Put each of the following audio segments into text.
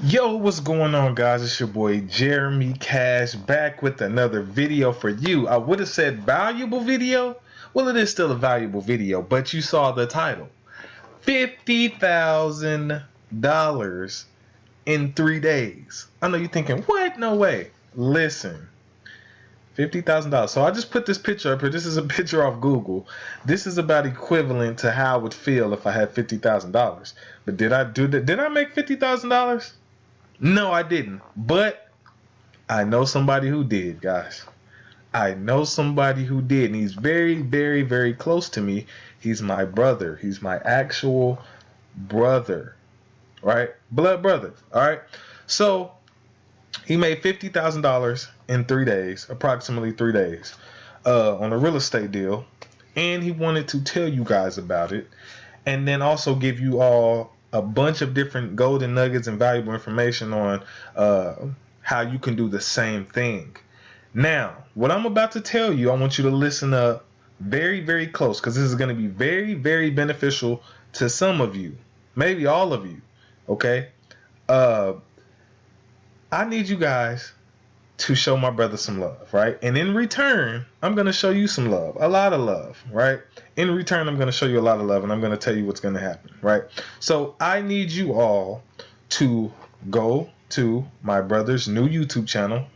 Yo, what's going on, guys? It's your boy Jeremy Cash back with another video for you. I would have said valuable video. Well, it is still a valuable video, but you saw the title. $50,000 in 3 days. I know you're thinking, what? No way. Listen. $50,000. So I just put this picture up here. This is a picture off Google. This is about equivalent to how I would feel if I had $50,000. But did I do that? Did I make $50,000? No, I didn't. But I know somebody who did, guys. I know somebody who did. And he's very, very, very close to me. He's my brother. He's my actual brother. Right? Blood brother. Alright? So he made $50,000 in 3 days, approximately 3 days, on a real estate deal. And he wanted to tell you guys about it. And then also give you all a bunch of different golden nuggets and valuable information on how you can do the same thing. Now, what I'm about to tell you, I want you to listen up very, very close, because this is going to be very, very beneficial to some of you, maybe all of you. Okay? I need you guys to show my brother some love, right? And in return, I'm going to show you some love, a lot of love, right? In return, I'm going to show you a lot of love, and I'm going to tell you what's going to happen, right? So I need you all to go to my brother's new YouTube channel.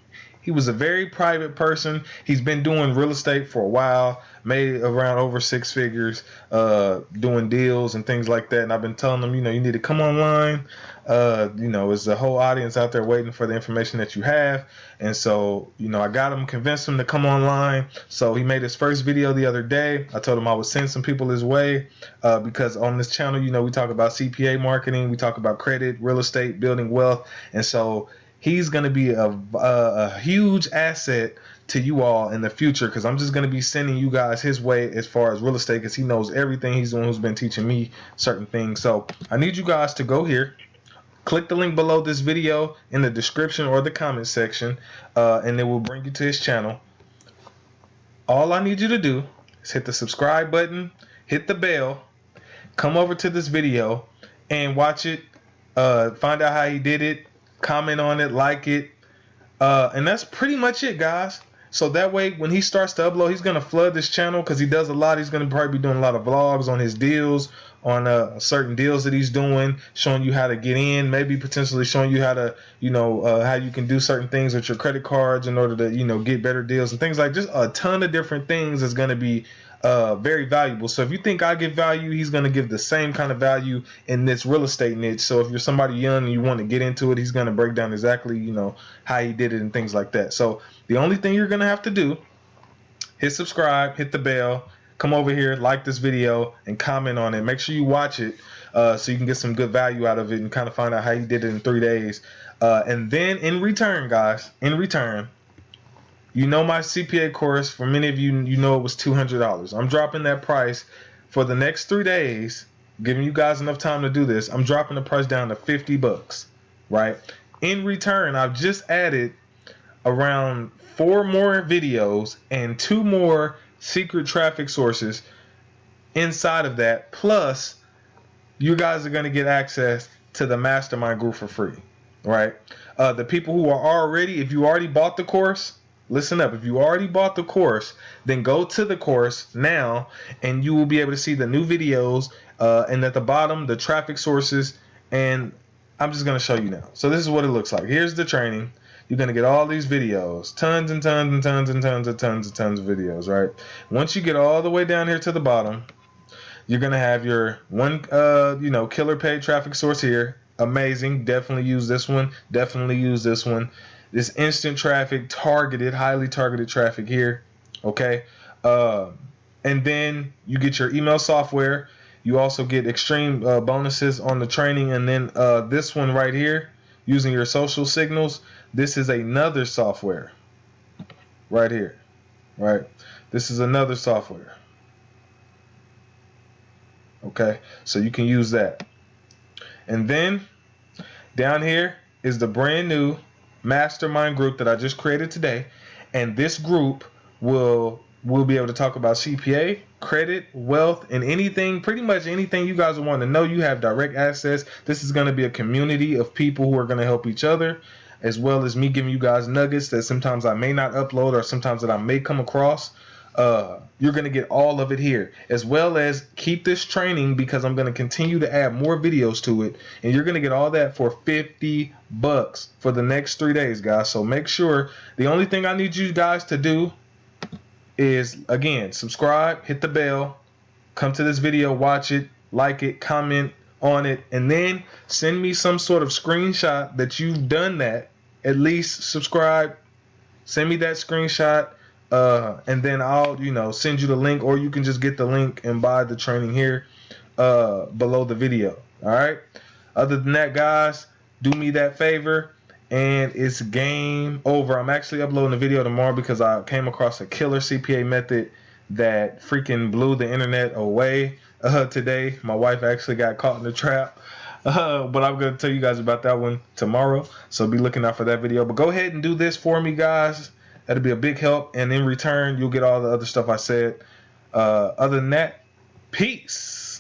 He was a very private person. He's been doing real estate for a while, made around over 6 figures, doing deals and things like that. And I've been telling him, you need to come online. There's a whole audience out there waiting for the information that you have. And so, I got him, convinced him to come online. So he made his first video the other day. I told him I would send some people his way, because on this channel, we talk about CPA marketing, we talk about credit, real estate, building wealth. And so he's going to be a huge asset to you all in the future, because I'm just going to be sending you guys his way as far as real estate, because he knows everything. He's the one who's been teaching me certain things. So I need you guys to go here, click the link below this video in the description or the comment section, and it will bring you to his channel. All I need you to do is hit the subscribe button, hit the bell, come over to this video and watch it, find out how he did it, comment on it, like it, and that's pretty much it, guys. So that way, when he starts to upload, he's going to flood this channel, because he does a lot. He's going to probably be doing a lot of vlogs on his deals, on certain deals that he's doing, showing you how to get in, maybe potentially showing you how to, how you can do certain things with your credit cards in order to, get better deals and things like just a ton of different things is going to be very valuable. So if you think I give value, he's going to give the same kind of value in this real estate niche. So if you're somebody young and you want to get into it, he's going to break down exactly, how he did it and things like that. So the only thing you're going to have to do, hit subscribe, hit the bell, come over here, like this video, and comment on it. Make sure you watch it, so you can get some good value out of it and kind of find out how he did it in 3 days. And then in return, guys, my CPA course, for many of you, it was $200. I'm dropping that price for the next 3 days, giving you guys enough time to do this. I'm dropping the price down to $50, right? In return, I've just added around 4 more videos and 2 more secret traffic sources inside of that. Plus, you guys are going to get access to the mastermind group for free, right? The people who are already, if you already bought the course, listen up. If you already bought the course, then go to the course now, and you will be able to see the new videos, and at the bottom, the traffic sources. And I'm just going to show you now. So this is what it looks like. Here's the training. You're going to get all these videos, tons and tons and tons and tons and tons and tons of videos, right? Once you get all the way down here to the bottom, you're going to have your one, killer paid traffic source here. Amazing. Definitely use this one. Definitely use this one. This instant traffic, targeted, highly targeted traffic here. Okay. And then you get your email software. You also get extreme bonuses on the training. And then this one right here, using your social signals. This is another software right here, right? This is another software. Okay, so you can use that. And then down here is the brand new mastermind group that I just created today. And this group will We'll be able to talk about CPA, credit, wealth, and anything, pretty much anything you guys want to know. You have direct access. This is going to be a community of people who are going to help each other, as well as me giving you guys nuggets that sometimes I may not upload or sometimes that I may come across. You're going to get all of it here, as well as keep this training because I'm going to continue to add more videos to it, and you're going to get all that for $50 for the next 3 days, guys. So make sure, the only thing I need you guys to do is, again, subscribe, hit the bell, come to this video, watch it, like it, comment on it, and then send me some sort of screenshot that you've done that. At least subscribe, send me that screenshot, and then I'll, send you the link, or you can just get the link and buy the training here below the video. All right. Other than that, guys, do me that favor, and it's game over. I'm actually uploading a video tomorrow because I came across a killer CPA method that freaking blew the internet away today. My wife actually got caught in the trap. But I'm going to tell you guys about that one tomorrow. So be looking out for that video. But go ahead and do this for me, guys. That'll be a big help. And in return, you'll get all the other stuff I said. Other than that, peace.